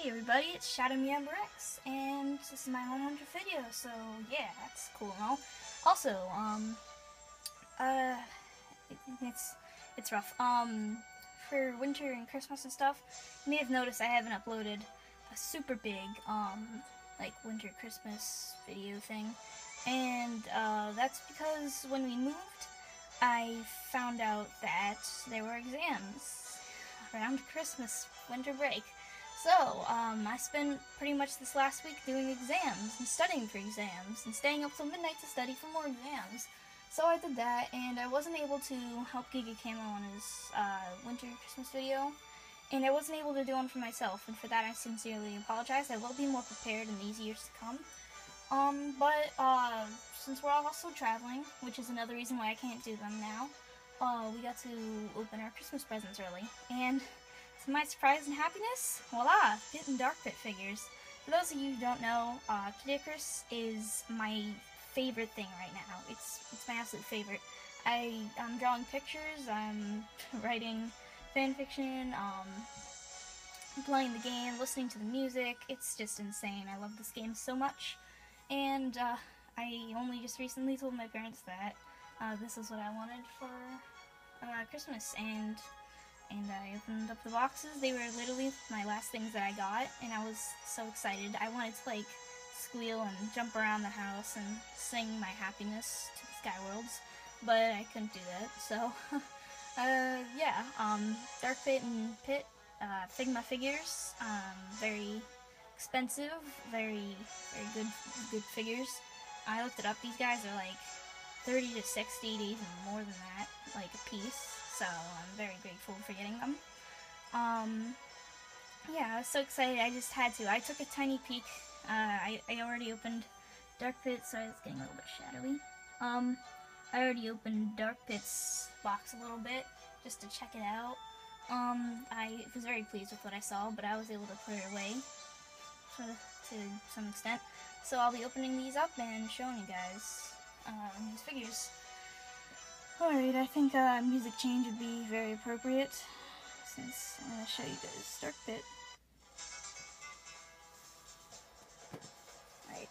Hey everybody, it's ShadowMewEmberX, and this is my 100th video, so yeah, that's cool and all. Also, uh, it's rough. For winter and Christmas and stuff, you may have noticed I haven't uploaded a super big, like winter Christmas video thing, and, that's because when we moved, I found out that there were exams around Christmas, winter break. So, I spent pretty much this last week doing exams and studying for exams and staying up till midnight to study for more exams. So I did that, and I wasn't able to help Giga Camo on his winter Christmas video, and I wasn't able to do one for myself, and for that I sincerely apologize. I will be more prepared in these years to come. Since we're also traveling, which is another reason why I can't do them now, we got to open our Christmas presents early, and to my surprise and happiness, voila, Pit and Dark Pit figures. For those of you who don't know, Kid Icarus is my favorite thing right now. It's my absolute favorite. I'm drawing pictures, I'm writing fanfiction, playing the game, listening to the music. It's just insane. I love this game so much. And I only just recently told my parents that this is what I wanted for Christmas, and I opened up the boxes. They were literally my last things that I got, and I was so excited. I wanted to, like, squeal and jump around the house and sing my happiness to the Skyworlds, but I couldn't do that, so, yeah, Dark Pit and Pit, Figma figures, very expensive, very good figures. I looked it up. These guys are, like, 30 to 60 to even more than that, like, a piece. So I'm very grateful for getting them. Yeah, I was so excited, I just had to. I took a tiny peek. I already opened Dark Pit, sorry it's getting a little bit shadowy. I already opened Dark Pit's box a little bit, just to check it out. I was very pleased with what I saw, but I was able to put it away to some extent. So I'll be opening these up and showing you guys these figures. Alright, I think music change would be very appropriate, since I'm going to show you guys Dark Pit. Alright.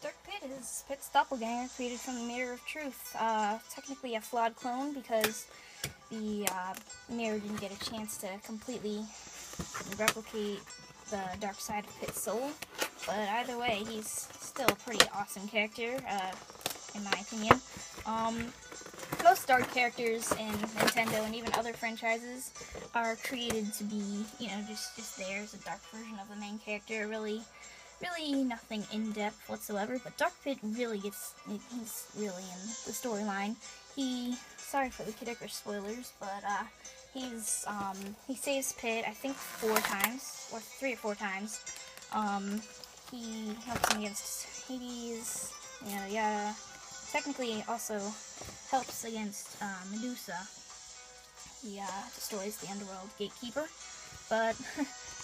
Dark Pit is Pit's doppelganger, created from the Mirror of Truth. Technically a flawed clone, because the mirror didn't get a chance to completely replicate the dark side of Pit's soul. But either way, he's still a pretty awesome character, in my opinion. Most dark characters in Nintendo and even other franchises are created to be, you know, just there as a dark version of the main character. Really nothing in-depth whatsoever, but Dark Pit really he's really in the storyline. Sorry for the Kid Icarus spoilers, but, he saves Pit, I think 4 times, or 3 or 4 times. He helps him against Hades, yada yada. Technically also helps against Medusa. He destroys the underworld gatekeeper. But,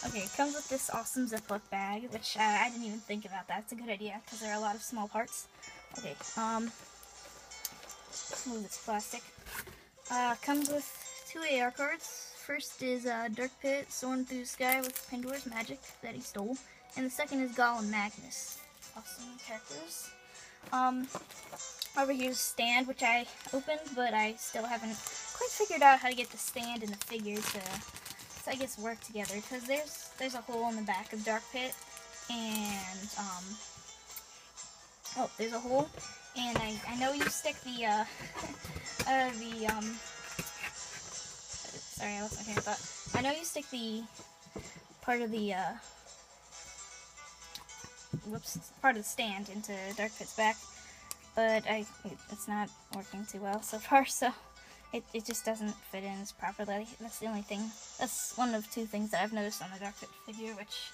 okay, it comes with this awesome Ziploc bag, which I didn't even think about that. It's a good idea, because there are a lot of small parts. Okay, move this plastic. Comes with 2 AR cards. First is Dark Pit, soaring through the sky with Pandora's magic that he stole. And the second is Gaul and Magnus. Awesome characters. Over here's Stand, which I opened, but I still haven't quite figured out how to get the stand and the figure to I guess, work together, because there's a hole in the back of Dark Pit, and, oh, there's a hole, and I know you stick the, sorry, I lost my train of thought. I know you stick the part of the, part of the stand into Dark Pit's back, but it's not working too well so far, so it just doesn't fit in as properly. That's the only thing. That's one of 2 things that I've noticed on the Dark Pit figure, which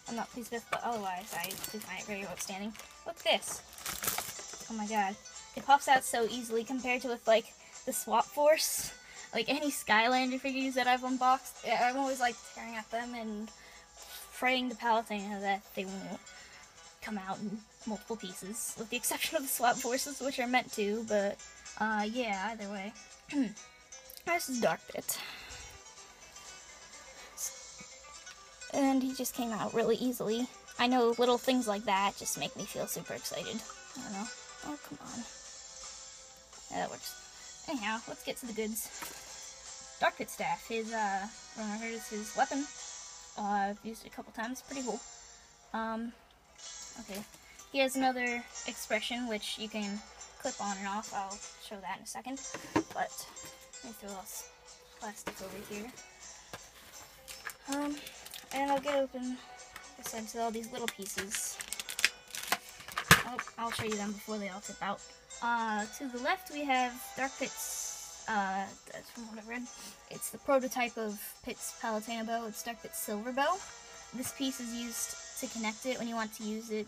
I'm not pleased with, but otherwise I do find it very outstanding. Look at this! Oh my god. It pops out so easily compared to with, like, the Swap Force. Like, any Skylander figures that I've unboxed, I'm always, like, tearing at them and praying to Palutena that they won't come out in multiple pieces, with the exception of the Swap Forces, which are meant to, but, yeah, either way. This is Dark Pit. And he just came out really easily. I know little things like that just make me feel super excited. I don't know. Oh, come on. Yeah, that works. Anyhow, let's get to the goods. Dark Pit Staff. Here's his weapon. I've used it a couple times. Pretty cool. Okay. He has another expression, which you can clip on and off. I'll show that in a second. But, let me throw this plastic over here. And I'll get open, like I said, to all these little pieces. Oh, I'll show you them before they all tip out. To the left we have Dark Pit's, that's from what I read. It's the prototype of Pit's Palutena bow. It's Dark Pit's silver bow. This piece is used to connect it when you want to use it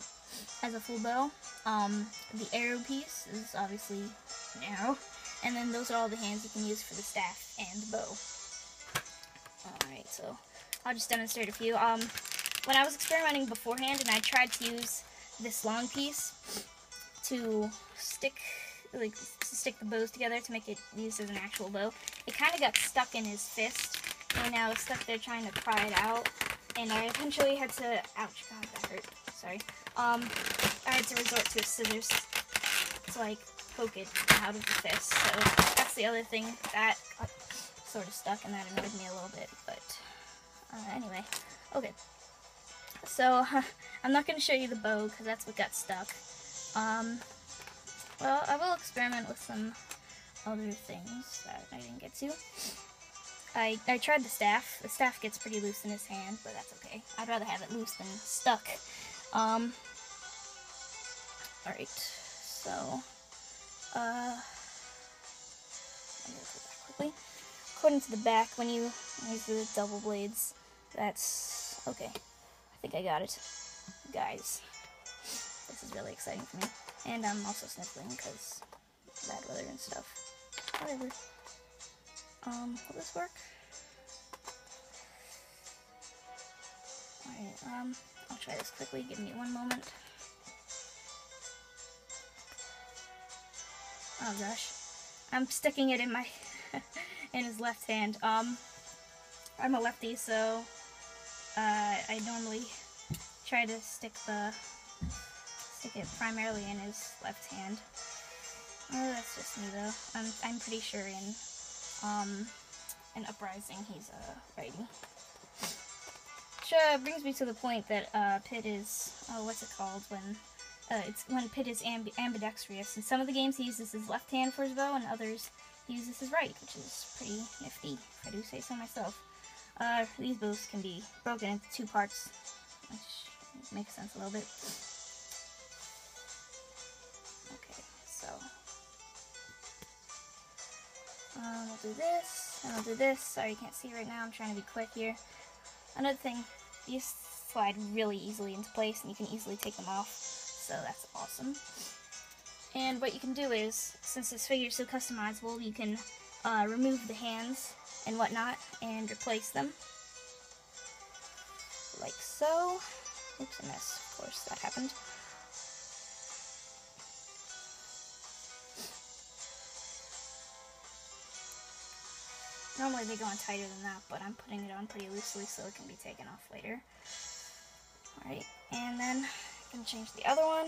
as a full bow. The arrow piece is obviously an arrow. And then those are all the hands you can use for the staff and the bow. Alright, so I'll just demonstrate a few. When I was experimenting beforehand and I tried to use this long piece to stick the bows together to make it used as an actual bow, it kind of got stuck in his fist, and I was stuck there trying to pry it out, and I eventually had to, ouch, god, that hurt, sorry, I had to resort to scissors to, like, poke it out of the fist, so that's the other thing that got sort of stuck, and that annoyed me a little bit, but, anyway, okay. So, I'm not going to show you the bow, because that's what got stuck. Well, I will experiment with some other things that I didn't get to. I tried the staff. The staff gets pretty loose in his hand, but that's okay. I'd rather have it loose than stuck. Alright, so, let me go through that quickly. According to the back, when you use the double blades, that's, okay. I think I got it. Guys, this is really exciting for me. And I'm also sniffling because bad weather and stuff. Whatever. Will this work? Alright, I'll try this quickly. Give me one moment. Oh gosh. I'm sticking it in my in his left hand. I'm a lefty, so I normally try to stick it primarily in his left hand. Oh, that's just me though. I'm pretty sure in Uprising he's a righty. Which brings me to the point that Pit is, what's it called when Pit is ambidextrous. In some of the games he uses his left hand for his bow, and others he uses his right, which is pretty nifty, if I do say so myself. These bows can be broken into two parts, which makes sense a little bit. Okay, so we'll do this, and I'll do this. Sorry you can't see right now, I'm trying to be quick here. Another thing, these slide really easily into place, and you can easily take them off, so that's awesome. And what you can do is, since this figure is so customizable, you can remove the hands and whatnot, and replace them. Like so. Oops, I missed. Of course, that happened. Normally they go on tighter than that, but I'm putting it on pretty loosely so it can be taken off later. Alright, and then I'm going to change the other one.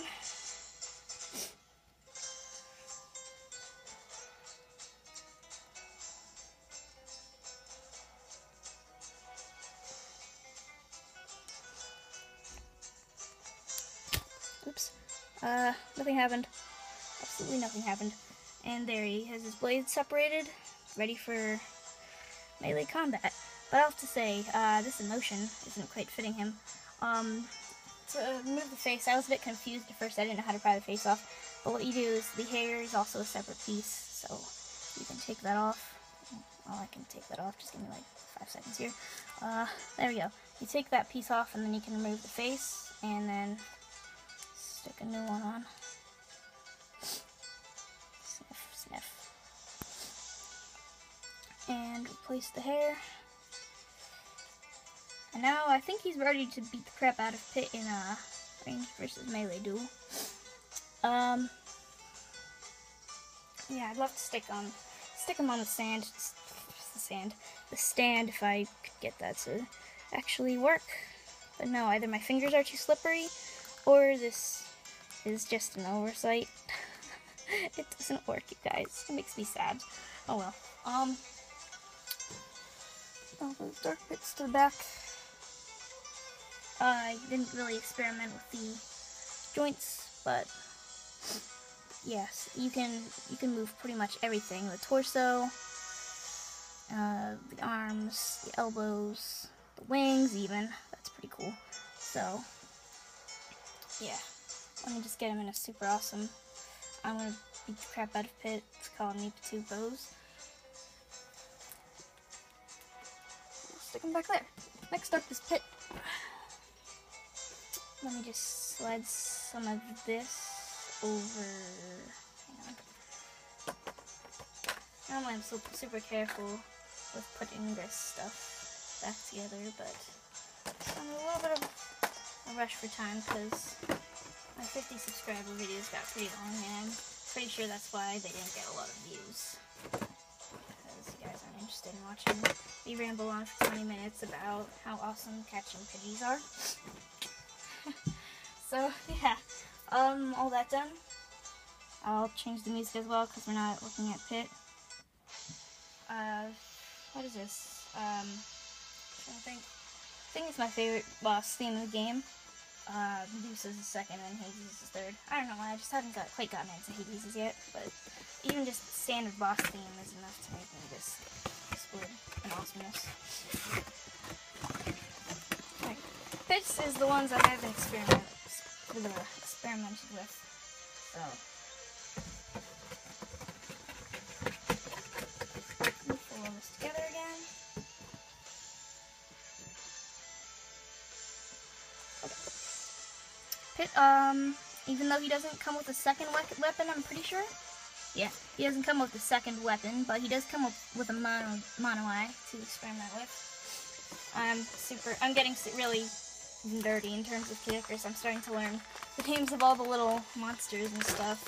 Oops. Nothing happened. Absolutely nothing happened. And there he has his blades separated, ready for melee combat. But I have to say, this emotion isn't quite fitting him. To remove the face, I was a bit confused at first. I didn't know how to pry the face off. But what you do is, the hair is also a separate piece, so you can take that off. Oh, I can take that off. Just give me like 5 seconds here. There we go. You take that piece off, and then you can remove the face, and then stick a new one on. Sniff, sniff. And replace the hair. And now I think he's ready to beat the crap out of Pit in a range versus melee duel. Yeah, I'd love to stick him on the stand if I could get that to actually work. But no, either my fingers are too slippery, or this is just an oversight. It doesn't work, you guys. It makes me sad. Oh well. All those dark bits to the back. I didn't really experiment with the joints, but yes, you can move pretty much everything. The torso, the arms, the elbows, the wings even. That's pretty cool. So, yeah. Let me just get him in a super awesome. I'm gonna beat the crap out of Pit. It's called me two bows. Stick him back there. Next up is Pit. Let me just slide some of this over. Hang on. Normally I'm super careful with putting this stuff back together, but I'm in a little bit of a rush for time because my 50 subscriber videos got pretty long, and I'm pretty sure that's why they didn't get a lot of views. Because you guys aren't interested in watching me ramble on for 20 minutes about how awesome catching Pidgeys are. So, yeah, all that done. I'll change the music as well because we're not looking at Pit. What is this? I think it's my favorite boss theme in the game. Deuce is the second and Hades is the third. I don't know why, I just haven't quite gotten into Hades yet, but even just the standard boss theme is enough to make me just explode in awesomeness. Right. Pits is the ones I haven't experimented with. So. Pull all this together again. Pit, even though he doesn't come with a second weapon, I'm pretty sure. Yeah, he doesn't come with a second weapon, but he does come with a mono eye to experiment with. I'm getting really nerdy in terms of characters. I'm starting to learn the names of all the little monsters and stuff.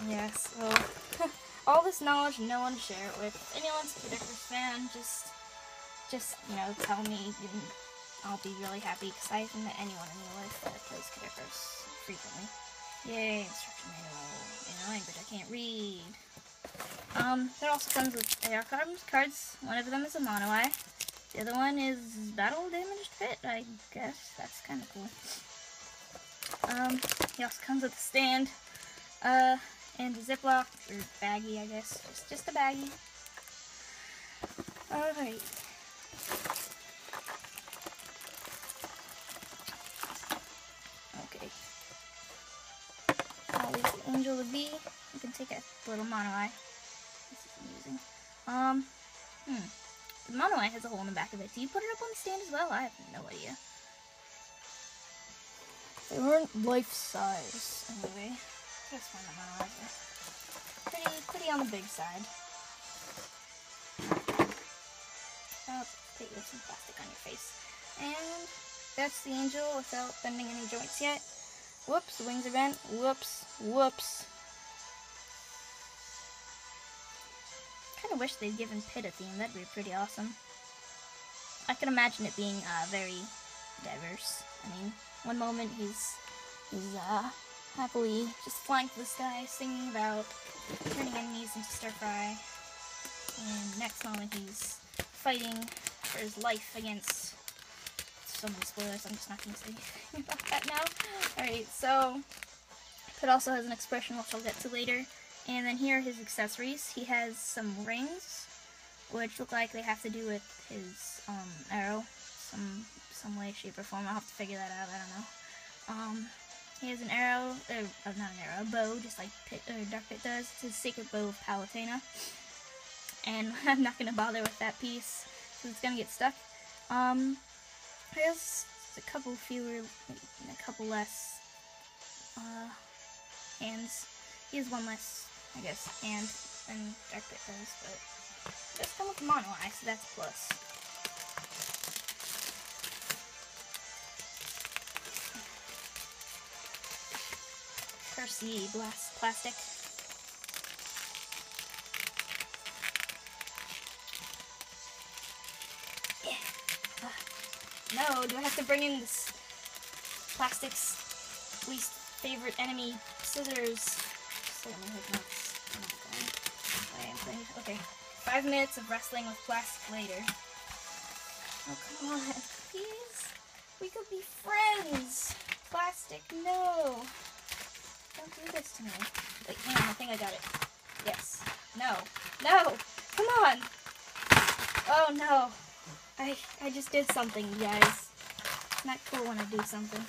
Yeah, so all this knowledge, no one to share it with. If anyone's a Kidikers fan, just you know, tell me. I'll be really happy because I haven't met anyone in real life that plays Kidikers frequently. Yay, instruction manual in a language I can't read. There also comes with AR cards. One of them is a mono eye. The other one is battle damaged Pit, I guess. That's kind of cool. He also comes with a stand, and a Ziploc, or baggie, I guess. Just a baggie. Alright. Okay. I'll leave the Angel to be. You can take a little mono eye. This is amusing. The mono eye has a hole in the back of it. Do you put it up on the stand as well? I have no idea. They weren't life size, anyway. That's fine, the mono eyes are pretty on the big side. I'll take you some plastic on your face. And that's the Angel without bending any joints yet. Whoops, the wings are bent. Whoops, whoops. I kind of wish they'd given Pit a theme. That'd be pretty awesome. I can imagine it being very diverse. I mean, one moment he's happily just flying through the sky, singing about turning enemies into stir fry, and next moment he's fighting for his life against so many spoilers. I'm just not going to say anything about that now. Alright, so Pit also has an expression which I'll get to later. And then here are his accessories. He has some rings, which look like they have to do with his arrow, some way, shape, or form. I'll have to figure that out. I don't know. He has an arrow, not an arrow, a bow, just like Dark Pit does. It's his Sacred Bow of Palutena. And I'm not gonna bother with that piece because it's gonna get stuck. He has a couple less hands. He has one less, I guess, hand than Dark Pit does, but it does come with mono eye, so that's a plus. Curse blast plastic. Yeah. No, do I have to bring in this plastic's least favorite enemy, scissors? Certainly hope not. Okay, 5 minutes of wrestling with plastic later. Oh, come on, please. We could be friends. Plastic, no. Don't do this to me. Wait, hang on, I think I got it. Yes. No. No! Come on! Oh, no. I just did something, you guys. It's not cool when I do something.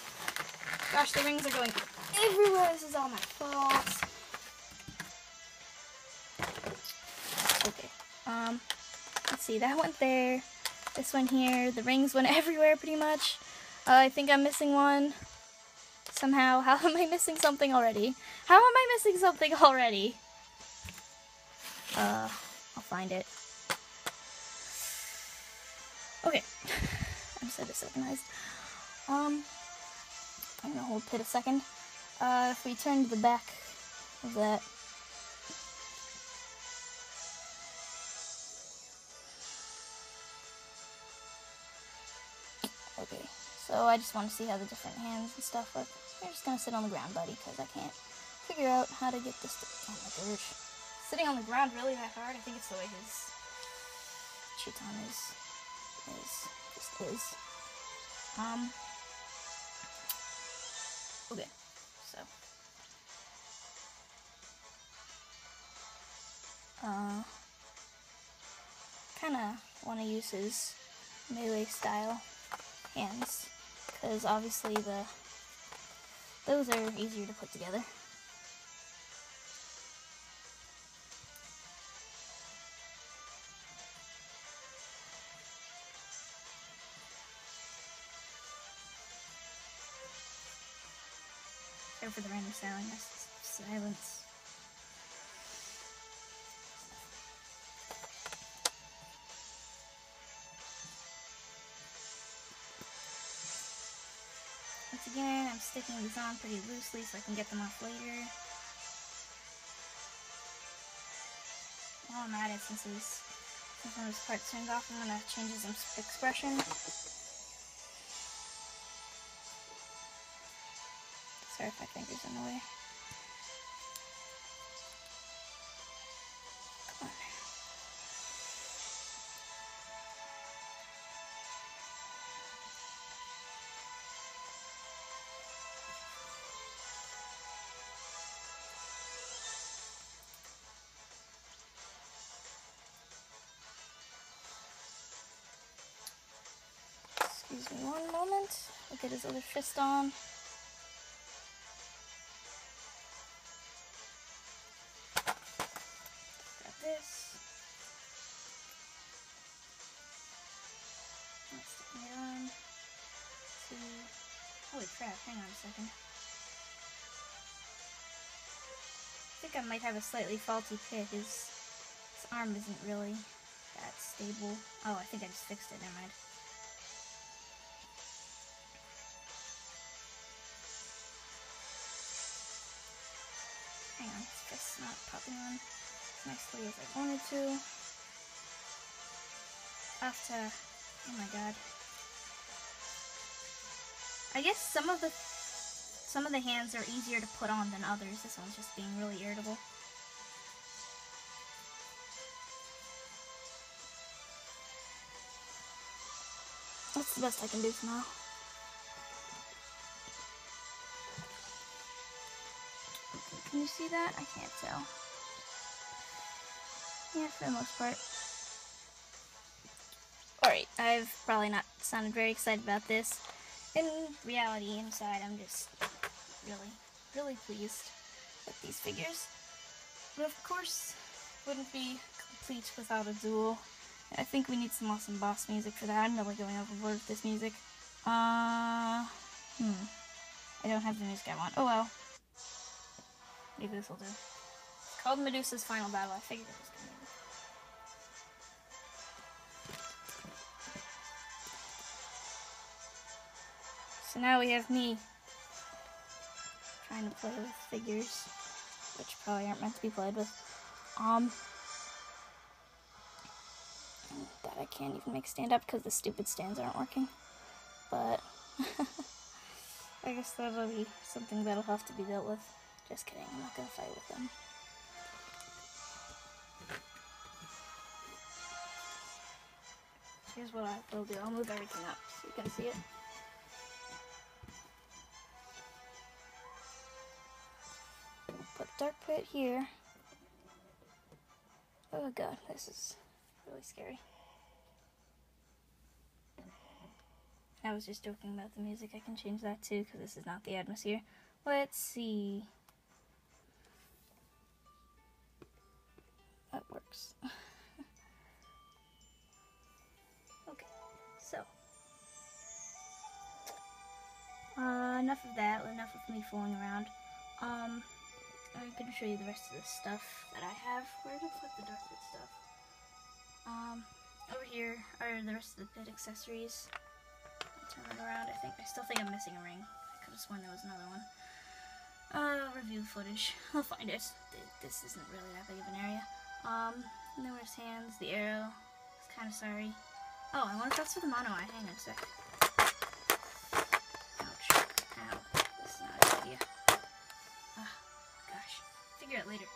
Gosh, the rings are going everywhere. This is all my fault. Okay. Let's see. That went there. This one here. The rings went everywhere pretty much. I think I'm missing one. Somehow. How am I missing something already? How am I missing something already? I'll find it. Okay. I'm so disorganized. I'm gonna hold Pit a second. If we turn to the back of that. Okay, so I just want to see how the different hands and stuff look. You're just gonna sit on the ground, buddy, because I can't figure out how to get this to... Oh my gosh. Sitting on the ground really that hard? I think it's the way his chiton just is. Okay, so. Kinda want to use his melee style hands, because obviously those are easier to put together. Sorry for the random silence. Once again, I'm sticking these on pretty loosely so I can get them off later. While I'm at it, since one of his parts turned off, I'm going to change his expression. Sorry if my finger's in the way. Come on. Excuse me one moment. I'll get his other fist on. Holy crap, hang on a second. I think I might have a slightly faulty pit. His arm isn't really that stable. Oh, I think I just fixed it, never mind. Hang on, it's just not popping on as nicely as I wanted to. I'll have to... Oh my god. I guess some of the hands are easier to put on than others. This one's just being really irritable. That's the best I can do for now. Can you see that? I can't tell. Yeah, for the most part. Alright, I've probably not sounded very excited about this. In reality, inside, I'm just really pleased with these figures. But of course, wouldn't be complete without a duel. I think we need some awesome boss music for that. I'm really going overboard with this music. I don't have the music I want. Oh well. Maybe this will do. It's called Medusa's Final Battle. I figured it was gonna be. So now we have me trying to play with figures, which probably aren't meant to be played with. That I can't even make stand up because the stupid stands aren't working. But I guess that'll be something that'll have to be dealt with. Just kidding, I'm not gonna fight with them. Here's what I will do. I'll move everything up so you can see it. Put Dark Pit here. Oh god, this is really scary. I was just joking about the music. I can change that too because this is not the atmosphere. Let's see. That works. Okay, so enough of that. Enough of me fooling around. I'm gonna show you the rest of the stuff that I have. Where did I put the Dark Pit stuff? Over here are the rest of the pit accessories. Turn it around. I still think I'm missing a ring. I could have sworn there was another one. Review footage. I'll find it. This isn't really that big of an area. Numerous hands, the arrow. I was kind of sorry. Oh, I want to test for the mono eye. Hang on a sec. Ouch. Ow. This is not a good idea. Gosh. Figure it out later.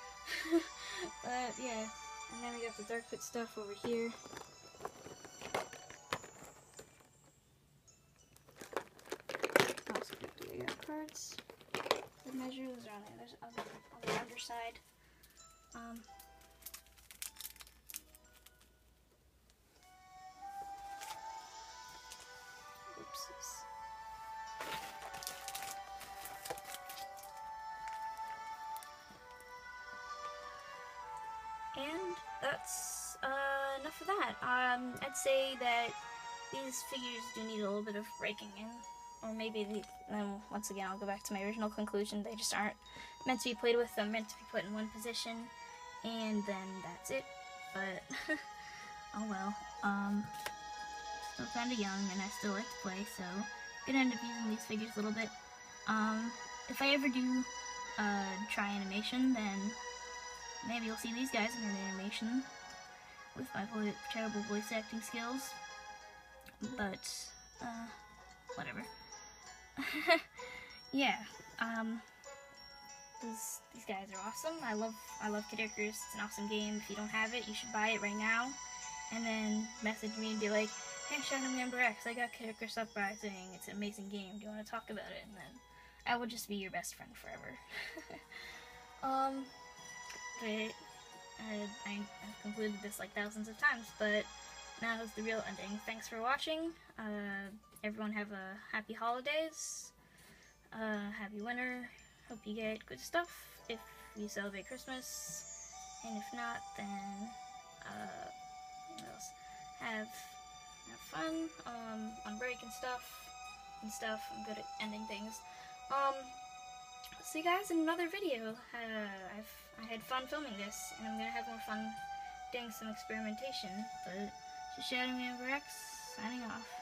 But, yeah. And then we got the Dark Pit stuff over here. Also, we got cards. The measures are on the underside. Oopsies. And that's enough of that. I'd say that these figures do need a little bit of breaking in. Or maybe, then once again, I'll go back to my original conclusion. They just aren't meant to be played with. They're meant to be put in one position. And then that's it. But, oh well. Still kind of young, and I still like to play, so I'm gonna end up using these figures a little bit. If I ever do try animation, then maybe you'll see these guys in an animation with my terrible voice acting skills. But, whatever. Yeah, these guys are awesome. I love Kid Icarus. It's an awesome game. If you don't have it, you should buy it right now. And then message me and be like, hey, ShadowMewEmberX, I got Kid Icarus Uprising. It's an amazing game. Do you want to talk about it? And then I will just be your best friend forever. But I've concluded this like thousands of times, but now is the real ending. Thanks for watching. Everyone have a happy holidays. Happy winter. Hope you get good stuff if you celebrate Christmas. And if not, then what else? Have fun on break and stuff. I'm good at ending things. See you guys in another video. I had fun filming this, and I'm gonna have more fun doing some experimentation. But ShadowMewEmberX signing off.